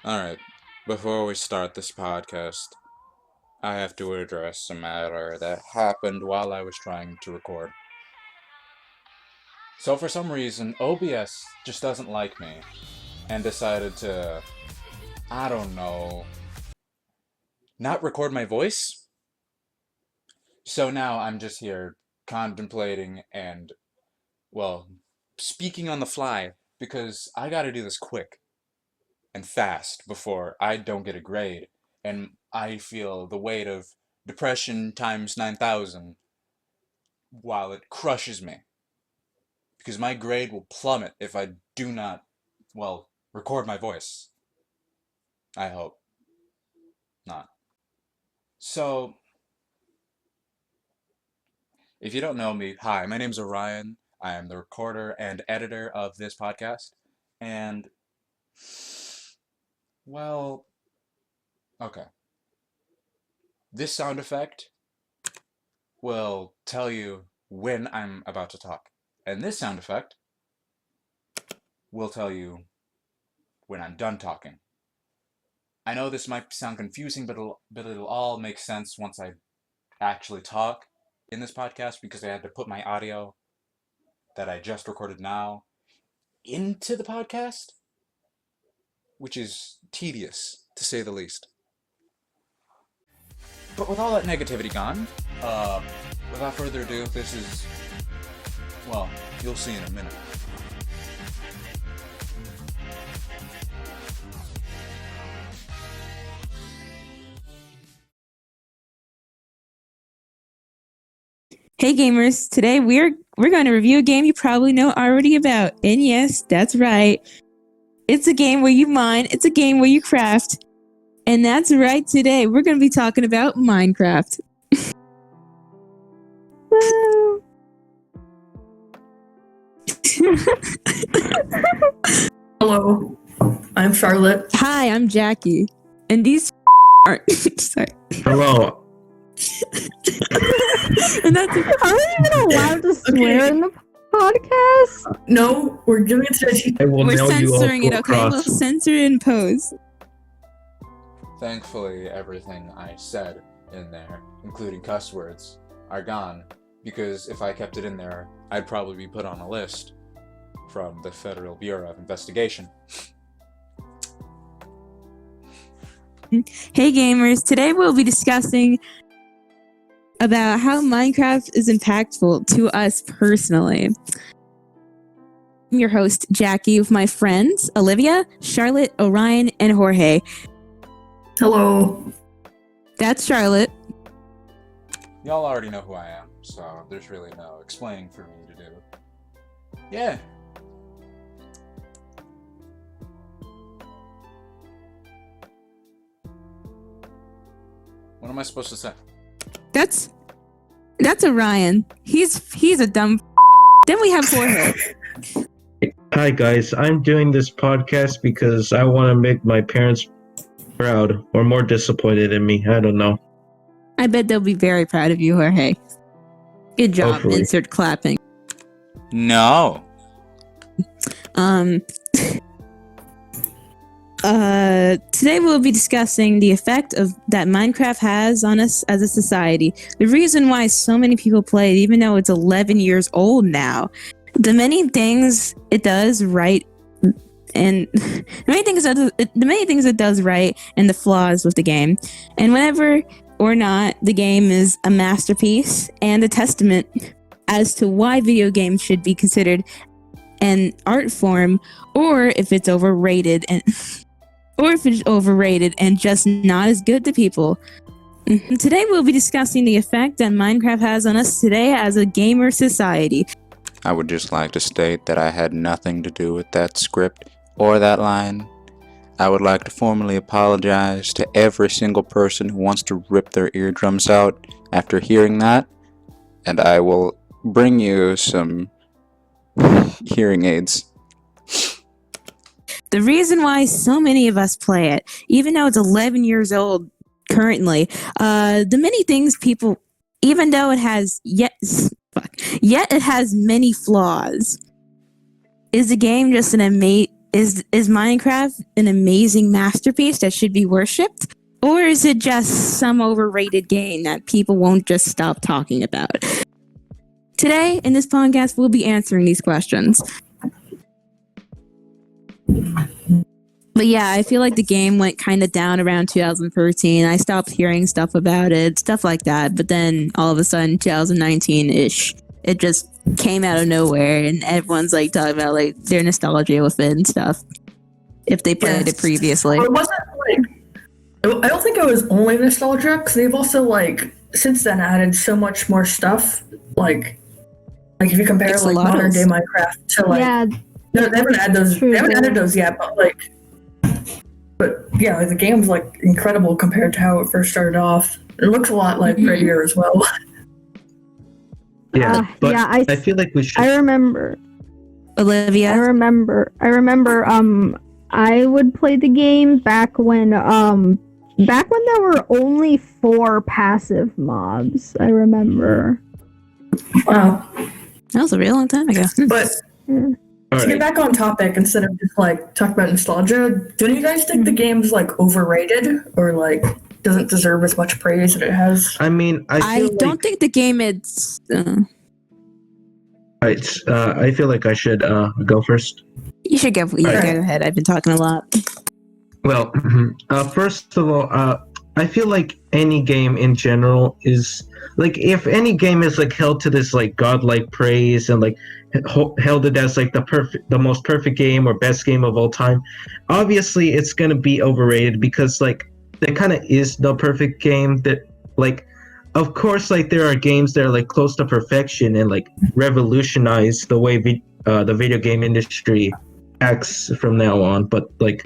Alright, before we start this podcast, I have to address a matter that happened while I was trying to record. So, for some reason, OBS just doesn't like me and decided to, I don't know, not record my voice. So now I'm just here contemplating and, well, speaking on the fly because I gotta do this quick and fast before I don't get a grade and I feel the weight of depression times 9,000 while it crushes me because my grade will plummet if I do not, well, record my voice. I hope not. So, if you don't know me, hi, my name's Orion. I am the recorder and editor of this podcast. And, well, okay. This sound effect will tell you when I'm about to talk. And this sound effect will tell you when I'm done talking. I know this might sound confusing, but it'll all make sense once I actually talk in this podcast because I had to put my audio that I just recorded now into the podcast, which is tedious to say the least. But with all that negativity gone, without further ado, this is, well, you'll see in a minute. Hey gamers, today we're going to review a game you probably know already about. And yes, that's right. It's a game where you mine, it's a game where you craft. And that's right, today we're going to be talking about Minecraft. Woo. Hello, I'm Charlotte. Hi, I'm Jackie. And these aren't sorry. Hello. And that's Are we even allowed to swear in the podcast? No, we're giving it to I will we're nail you all censoring it, to a okay? We'll cross. censor it in pose. Thankfully, everything I said in there, including cuss words, are gone because if I kept it in there, I'd probably be put on a list from the Federal Bureau of Investigation. Hey gamers, today we'll be discussing about how Minecraft is impactful to us personally. I'm your host, Jackie, with my friends, Olivia, Charlotte, Orion, and Jorge. Hello. That's Charlotte. Y'all already know who I am, so there's really no explaining for me to do. Yeah. What am I supposed to say? That's Orion. He's a dumb. Then we have Jorge. Hi guys, I'm doing this podcast because I want to make my parents proud or more disappointed in me. I don't know. I bet they'll be very proud of you, Jorge. Good job. Hopefully. Insert clapping. No. Today we'll be discussing the effect of that Minecraft has on us as a society. The reason why so many people play it, even though it's 11 years old now. The many things it does right, and the many things it does right, and the flaws with the game. And whenever or not the game is a masterpiece and a testament as to why video games should be considered an art form, or if it's overrated and just not as good to people. Today we'll be discussing the effect that Minecraft has on us today as a gamer society. I would just like to state that I had nothing to do with that script or that line. I would like to formally apologize to every single person who wants to rip their eardrums out after hearing that, and I will bring you some hearing aids. The reason why so many of us play it, even though it's 11 years old currently, the many things people, even though it has yet it has many flaws. Is the game just an is Minecraft an amazing masterpiece that should be worshipped? Or is it just some overrated game that people won't just stop talking about? Today, in this podcast, we'll be answering these questions. But yeah, I feel like the game went kind of down around 2013. I stopped hearing stuff about it, stuff like that. But then all of a sudden, 2019-ish, it just came out of nowhere, and everyone's like talking about like their nostalgia with it and stuff. If they played it previously. Well, it wasn't like, I don't think it was only nostalgia, because they've also like since then added so much more stuff. Like if you compare like modern day Minecraft to like Yeah, no, they haven't added those. True, They haven't yeah. added those yet, but yeah, like the game's like incredible compared to how it first started off. It looks a lot like prettier as well. Yeah, but yeah, I feel like we should. I remember. Olivia? I remember. I would play the game back when there were only 4 passive mobs. I remember. Wow. That was a real long time ago. But Yeah. to get back on topic, instead of just like talking about nostalgia, don't you guys think the game's like overrated or like doesn't deserve as much praise that it has? I mean, I don't think the game is. I feel like I should go first. You should go. Yeah, Alright. go ahead. I've been talking a lot. Well, first of all, I feel like any game in general is like if any game is like held to this like godlike praise and like held it as like the most perfect game or best game of all time, obviously it's gonna be overrated because like that kind of is the perfect game. That like, of course, like there are games that are like close to perfection and like revolutionize the way the video game industry acts from now on, but like.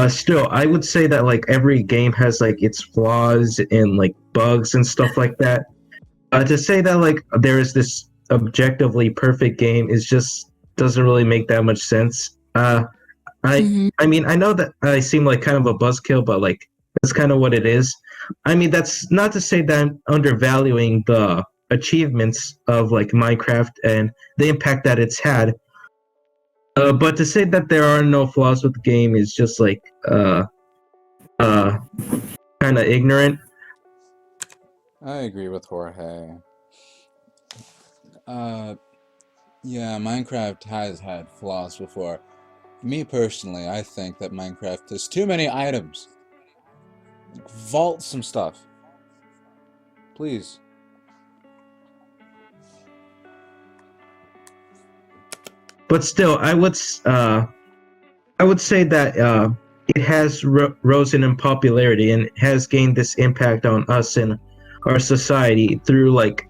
Still, I would say that like every game has like its flaws and like bugs and stuff like that. To say that like there is this objectively perfect game is just doesn't really make that much sense. I mean, I know that I seem like kind of a buzzkill, but like that's kind of what it is. I mean, that's not to say that I'm undervaluing the achievements of like Minecraft and the impact that it's had. But to say that there are no flaws with the game is just like kind of ignorant. I agree with Jorge. Yeah, Minecraft has had flaws before. Me personally, I think that Minecraft has too many items. Vault some stuff. Please. But still, I would say that it has risen in popularity and has gained this impact on us and our society through like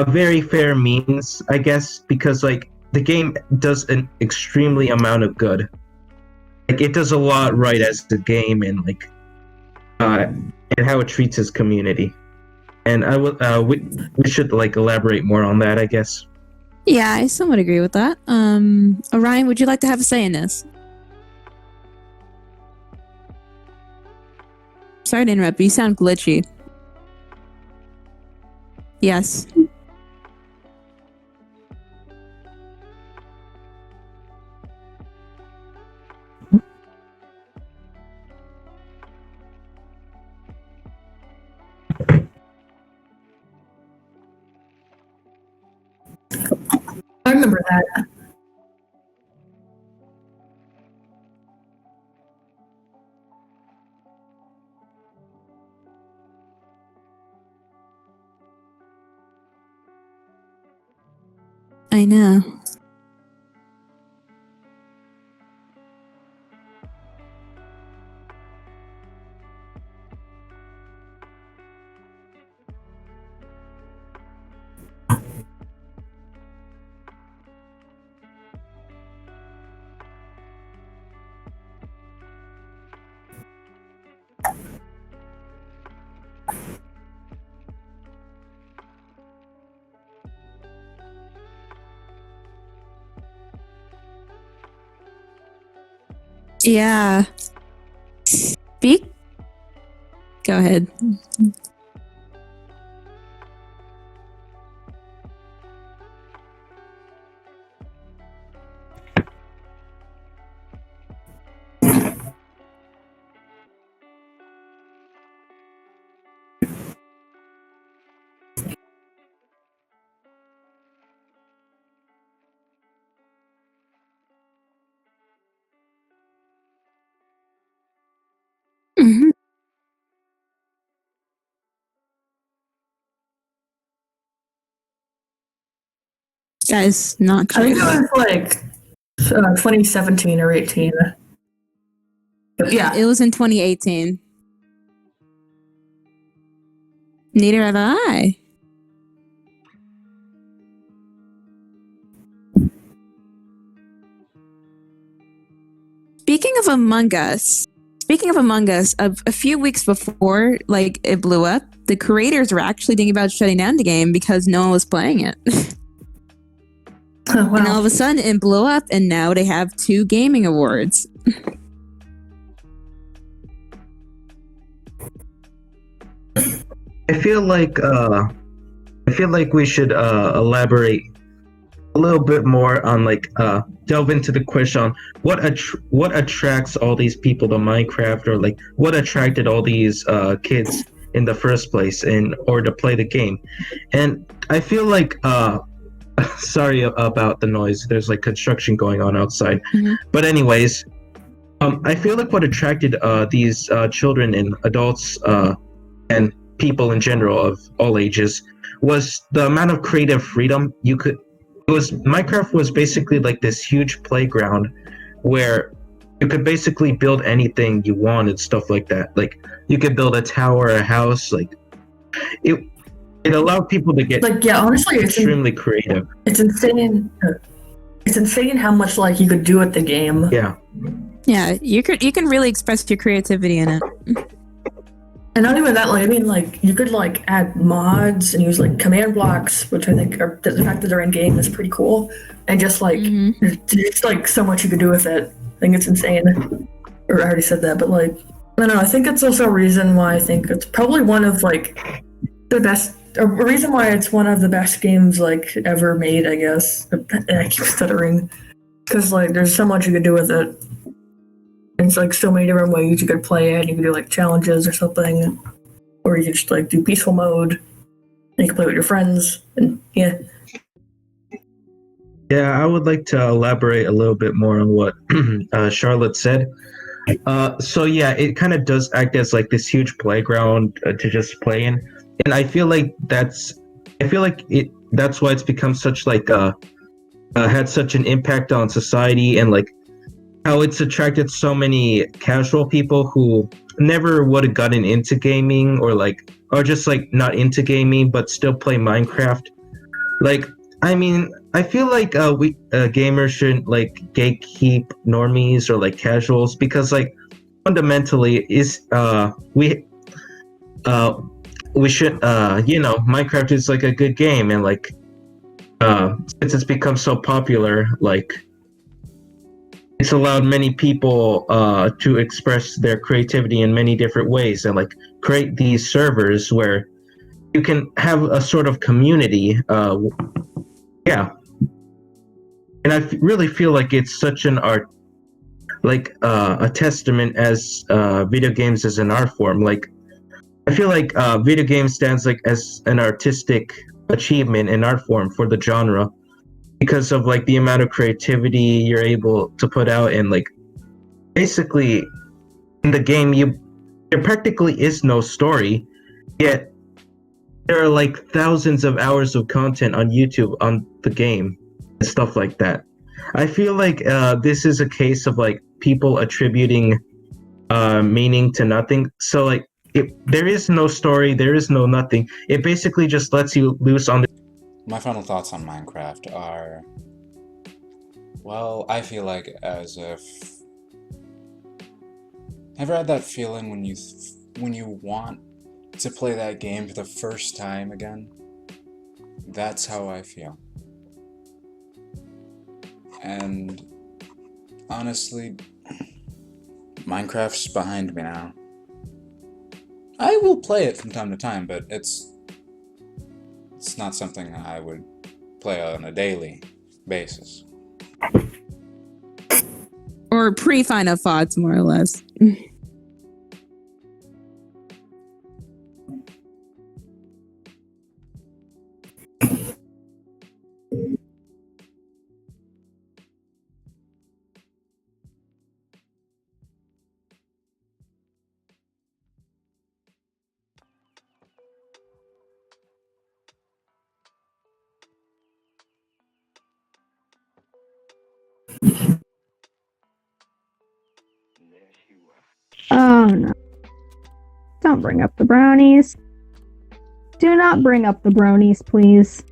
very fair means, I guess, because like the game does an extremely amount of good. Like it does a lot right as the game and like and how it treats its community. And I would we should like elaborate more on that, I guess. Yeah, I somewhat agree with that. Orion, would you like to have a say in this? Sorry to interrupt, but you sound glitchy. Yes. I remember that. I know. Yeah. Speak? Go ahead. That is not I think true. it was like 2017 or 18. But yeah, It was in 2018. Neither have I. Speaking of Among Us, a few weeks before like it blew up, the creators were actually thinking about shutting down the game because no one was playing it. And all wow. of a sudden it blew up, and now they have 2 gaming awards. I feel like we should elaborate a little bit more on delve into the question on what attracts all these people to Minecraft, or like what attracted all these kids in the first place in order to play the game. And I feel like sorry about the noise. There's like construction going on outside. Mhm. But anyways, I feel like what attracted these children and adults and people in general of all ages was the amount of creative freedom you could. Minecraft was basically like this huge playground where you could basically build anything you wanted, stuff like that. Like you could build a tower, a house. Like it allowed people to get Like, yeah, honestly, extremely creative. it's insane. It's insane how much like you could do at the game. Yeah. Yeah, you can really express your creativity in it. And not even that, like, I mean, like, you could, like, add mods and use, like, command blocks, which I think are, the fact that they're in game is pretty cool. And just, like, Mhm. there's, like, so much you could do with it. I think it's insane. Or I already said that, but, like, I don't know. I think it's also a reason why I think it's probably one of, like, the best, a reason why it's one of the best games, like, ever made, I guess. I keep stuttering. Because, like, there's so much you could do with it. And it's like so many different ways you could play it. You could do like challenges or something, or you could just like do peaceful mode. And you can play with your friends, and yeah. Yeah, I would like to elaborate a little bit more on what Charlotte said. So yeah, it kind of does act as like this huge playground to just play in, and I feel like that's why it's become such like had such an impact on society, and like how it's attracted so many casual people who never would have gotten into gaming, or just like not into gaming but still play Minecraft. Like, I mean, I feel like we gamers shouldn't like gatekeep normies or like casuals, because like fundamentally is we should Minecraft is like a good game, and like since it's become so popular, like it's allowed many people to express their creativity in many different ways, and like create these servers where you can have a sort of community. Yeah, and I really feel like it's such an art, like a testament as video games as an art form. Like I feel like video games stands like as an artistic achievement in art form for the genre, because of like the amount of creativity you're able to put out, and like basically in the game there practically is no story, yet there are like thousands of hours of content on YouTube on the game and stuff like that. I feel like this is a case of like people attributing meaning to nothing. So like there is no story, there is no nothing. It basically just lets you loose on the. My final thoughts on Minecraft are, well, I feel like as if... Ever had that feeling when you want to play that game for the first time again? That's how I feel. And honestly, Minecraft's behind me now. I will play it from time to time, but it's not something I would play on a daily basis. Or pre-final thoughts, more or less. Oh no. Don't bring up the brownies. Do not bring up the bronies, please.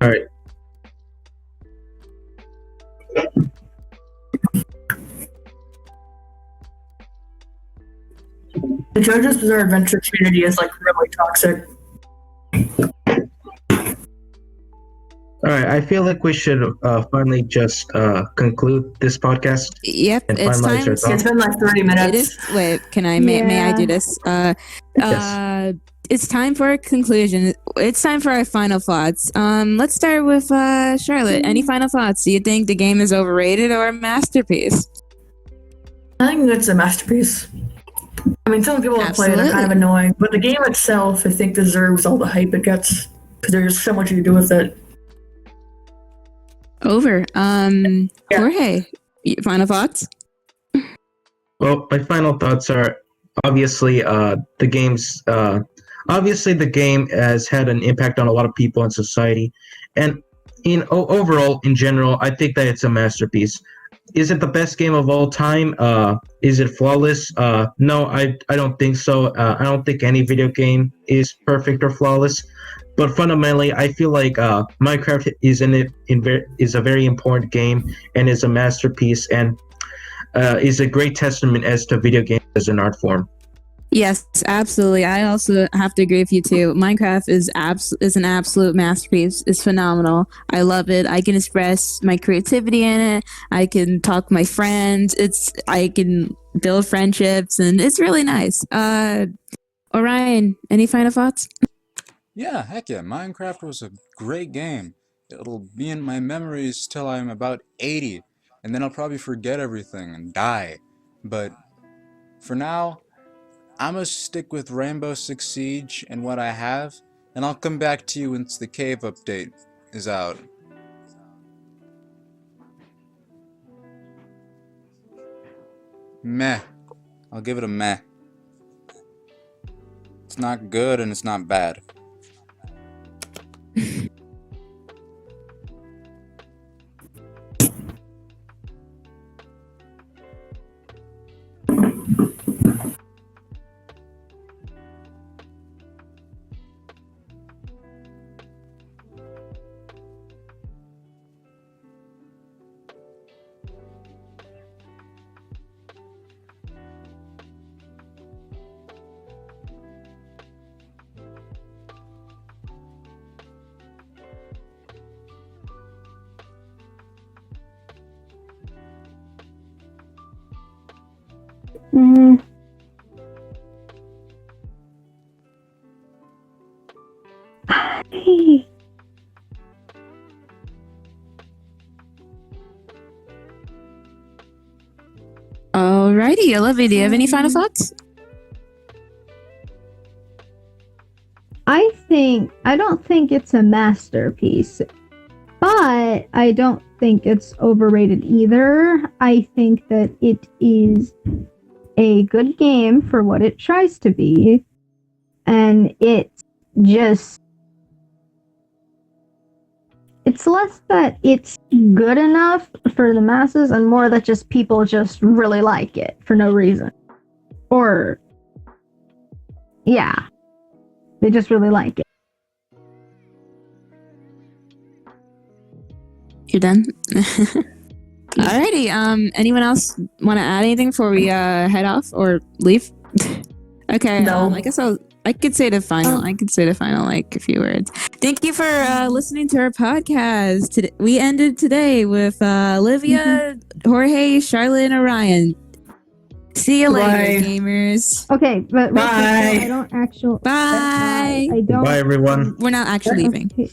All right. The JoJo's Bizarre Adventure community is like really toxic. All right. I feel like we should finally just conclude this podcast Yep, and it's finalize time. our It's thoughts. been like 30 minutes. It is. Wait, may I do this? Yes. It's time for a conclusion. It's time for our final thoughts. Let's start with Charlotte. Any final thoughts? Do you think the game is overrated or a masterpiece? I think it's a masterpiece. I mean, some people that play it are kind of Absolutely. annoying, but the game itself, I think, deserves all the hype it gets because there's so much you can do with it. Over. Yeah. Jorge, final thoughts? Well, my final thoughts are obviously the game's obviously the game has had an impact on a lot of people in society, and overall in general, I think that it's a masterpiece. Is it the best game of all time? Is it flawless? No, I don't think so. I don't think any video game is perfect or flawless. But fundamentally, I feel like Minecraft is a very important game and is a masterpiece and is a great testament as to video games as an art form. Yes, absolutely. I also have to agree with you too. Minecraft is an absolute masterpiece. It's phenomenal. I love it. I can express my creativity in it. I can talk to my friends. I can build friendships, and it's really nice. Orion, any final thoughts? Yeah, heck yeah, Minecraft was a great game. It'll be in my memories till I'm about 80, and then I'll probably forget everything and die. But for now, I'm gonna stick with Rainbow Six Siege and what I have, and I'll come back to you once the cave update is out. Meh. I'll give it a meh. It's not good and it's not bad. Mm. Hey. Alrighty, Olivia, do you have any final thoughts? I don't think it's a masterpiece, but I don't think it's overrated either. I think that it is a good game for what it tries to be, and it's less that it's good enough for the masses and more that just people just really like it for no reason. Or yeah, they just really like it. You're done? Alrighty, anyone else want to add anything before we head off or leave? Okay, No. I could say the final like a few words. Thank you for listening to our podcast. We ended today with Olivia, Jorge, Charlotte, and Orion. See you later, Bye. gamers. Okay, but real quick, Bye. I don't actually. Bye. I don't. Bye, everyone. We're not actually leaving. Okay.